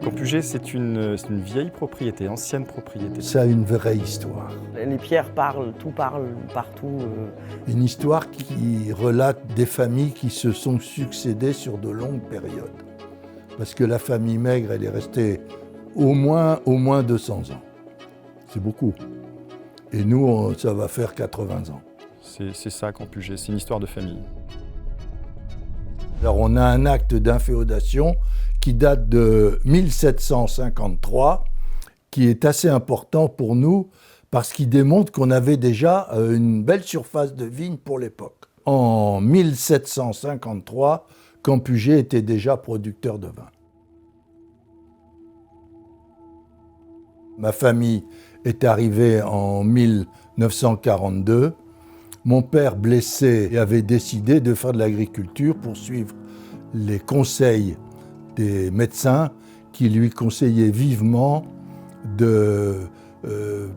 Campugé, c'est une vieille propriété, ancienne propriété. Ça a une vraie histoire. Les pierres parlent, tout parle partout. Une histoire qui relate des familles qui se sont succédées sur de longues périodes. Parce que la famille Maigre, elle est restée au moins 200 ans. C'est beaucoup. Et nous, ça va faire 80 ans. C'est ça, Campugé, c'est une histoire de famille. Alors on a un acte d'inféodation qui date de 1753, qui est assez important pour nous parce qu'il démontre qu'on avait déjà une belle surface de vigne pour l'époque. En 1753, Campugé était déjà producteur de vin. Ma famille est arrivée en 1942. Mon père, blessé, avait décidé de faire de l'agriculture pour suivre les conseils des médecins qui lui conseillaient vivement de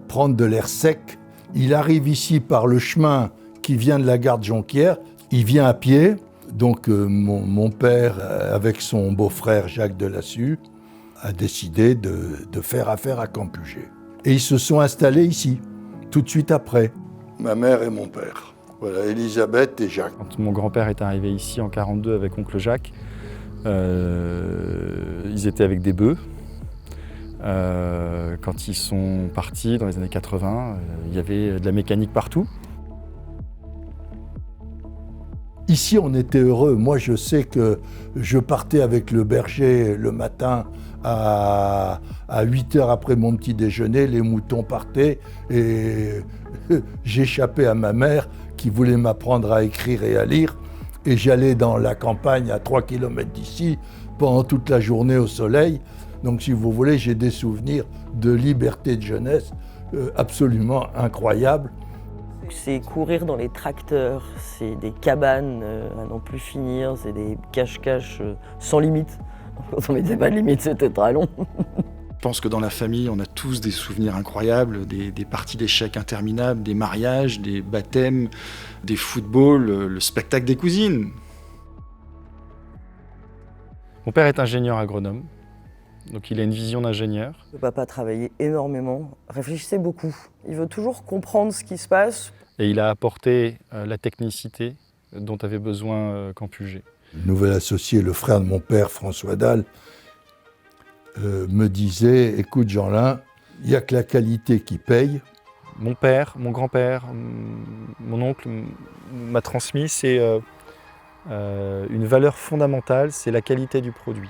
prendre de l'air sec. Il arrive ici par le chemin qui vient de la gare de Jonquière. Il vient à pied. Donc mon père, avec son beau-frère Jacques Delassus, a décidé de faire affaire à Campugé. Et ils se sont installés ici, tout de suite après. Ma mère et mon père. Voilà, Elisabeth et Jacques. Quand mon grand-père est arrivé ici en 1942 avec oncle Jacques, ils étaient avec des bœufs. Quand ils sont partis dans les années 80, il y avait de la mécanique partout. Ici, on était heureux. Moi, je sais que je partais avec le berger le matin à 8 heures après mon petit déjeuner. Les moutons partaient et j'échappais à ma mère qui voulait m'apprendre à écrire et à lire. Et j'allais dans la campagne à 3 km d'ici pendant toute la journée au soleil. Donc, si vous voulez, j'ai des souvenirs de liberté de jeunesse absolument incroyables. C'est courir dans les tracteurs, c'est des cabanes à n'en plus finir, c'est des cache-cache sans limite. Quand on mettait pas de limite, c'était très long. Je pense que dans la famille, on a tous des souvenirs incroyables, des parties d'échecs interminables, des mariages, des baptêmes, des footballs, le spectacle des cousines. Mon père est ingénieur agronome, donc il a une vision d'ingénieur. Le papa travaillait énormément, réfléchissait beaucoup. Il veut toujours comprendre ce qui se passe. Et il a apporté la technicité dont avait besoin Campugé. Le nouvel associé, le frère de mon père, François Dalle, me disait « Écoute Jeanlin, il n'y a que la qualité qui paye. » Mon père, mon grand-père, mon oncle m'a transmis, c'est une valeur fondamentale, c'est la qualité du produit.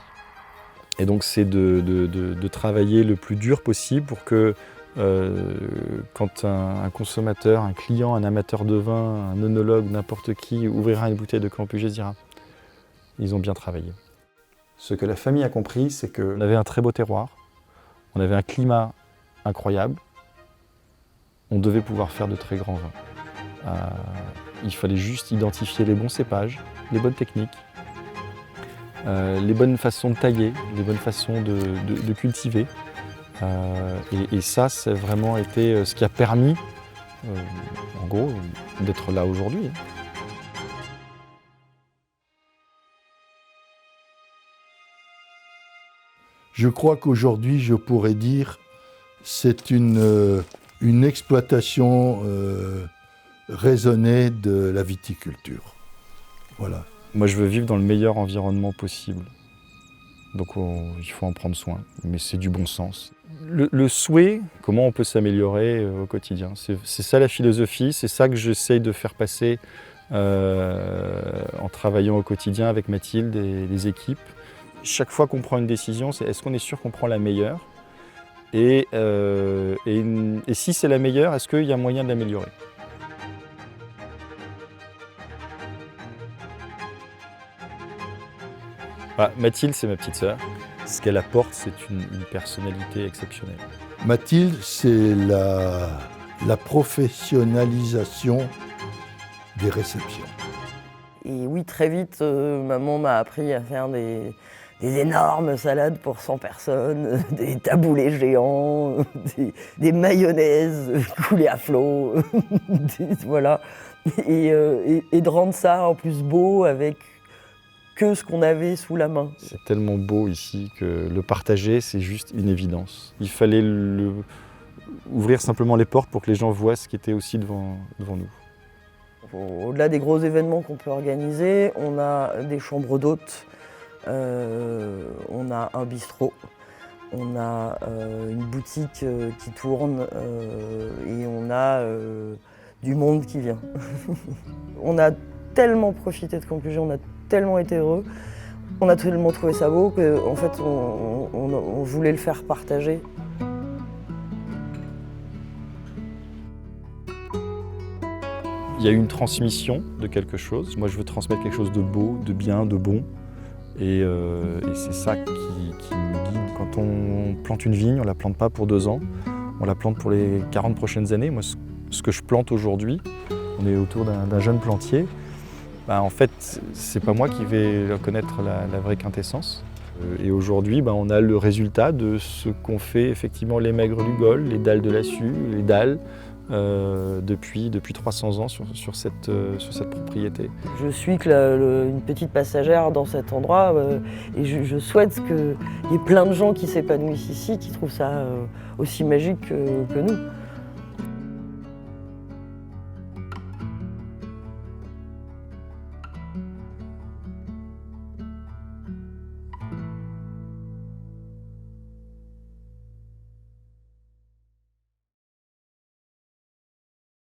Et donc c'est de travailler le plus dur possible pour que quand un consommateur, un client, un amateur de vin, un œnologue, n'importe qui ouvrira une bouteille de Campugé, dira « ils ont bien travaillé ». Ce que la famille a compris, c'est qu'on avait un très beau terroir, on avait un climat incroyable, on devait pouvoir faire de très grands vins. Il fallait juste identifier les bons cépages, les bonnes techniques, les bonnes façons de tailler, les bonnes façons de cultiver. Et ça, c'est vraiment été ce qui a permis, en gros, d'être là aujourd'hui. Je crois qu'aujourd'hui, je pourrais dire c'est une exploitation raisonnée de la viticulture. Voilà. Moi, je veux vivre dans le meilleur environnement possible. Donc il faut en prendre soin, mais c'est du bon sens. Le souhait, comment on peut s'améliorer au quotidien, c'est ça la philosophie, c'est ça que j'essaye de faire passer en travaillant au quotidien avec Mathilde et les équipes. Chaque fois qu'on prend une décision, c'est est-ce qu'on est sûr qu'on prend la meilleure et si c'est la meilleure, est-ce qu'il y a moyen de l'améliorer? Mathilde, c'est ma petite sœur. Ce qu'elle apporte, c'est une personnalité exceptionnelle. Mathilde, c'est la professionnalisation des réceptions. Et oui, très vite, maman m'a appris à faire des énormes salades pour 100 personnes, des taboulés géants, des mayonnaises coulées à flot, voilà. Et de rendre ça en plus beau avec que ce qu'on avait sous la main. C'est tellement beau ici que le partager, c'est juste une évidence. Il fallait ouvrir simplement les portes pour que les gens voient ce qui était aussi devant nous. Au-delà des gros événements qu'on peut organiser, on a des chambres d'hôtes, on a un bistrot, on a une boutique qui tourne et on a du monde qui vient. On a tellement profité de Campuget, on a tellement été heureux, on a tellement trouvé ça beau qu'en fait on voulait le faire partager. Il y a une transmission de quelque chose. Moi, je veux transmettre quelque chose de beau, de bien, de bon. Et c'est ça qui me guide. Quand on plante une vigne, on ne la plante pas pour 2 ans. On la plante pour les 40 prochaines années. Moi, ce que je plante aujourd'hui, on est autour d'un jeune plantier. Ben, en fait, c'est pas moi qui vais connaître la vraie quintessence. Et aujourd'hui, ben, on a le résultat de ce qu'ont fait effectivement les maigres du Gol, les dalles de Lassus, les dalles, depuis 300 ans sur cette propriété. Je suis une petite passagère dans cet endroit et je souhaite qu'il y ait plein de gens qui s'épanouissent ici, qui trouvent ça aussi magique que nous.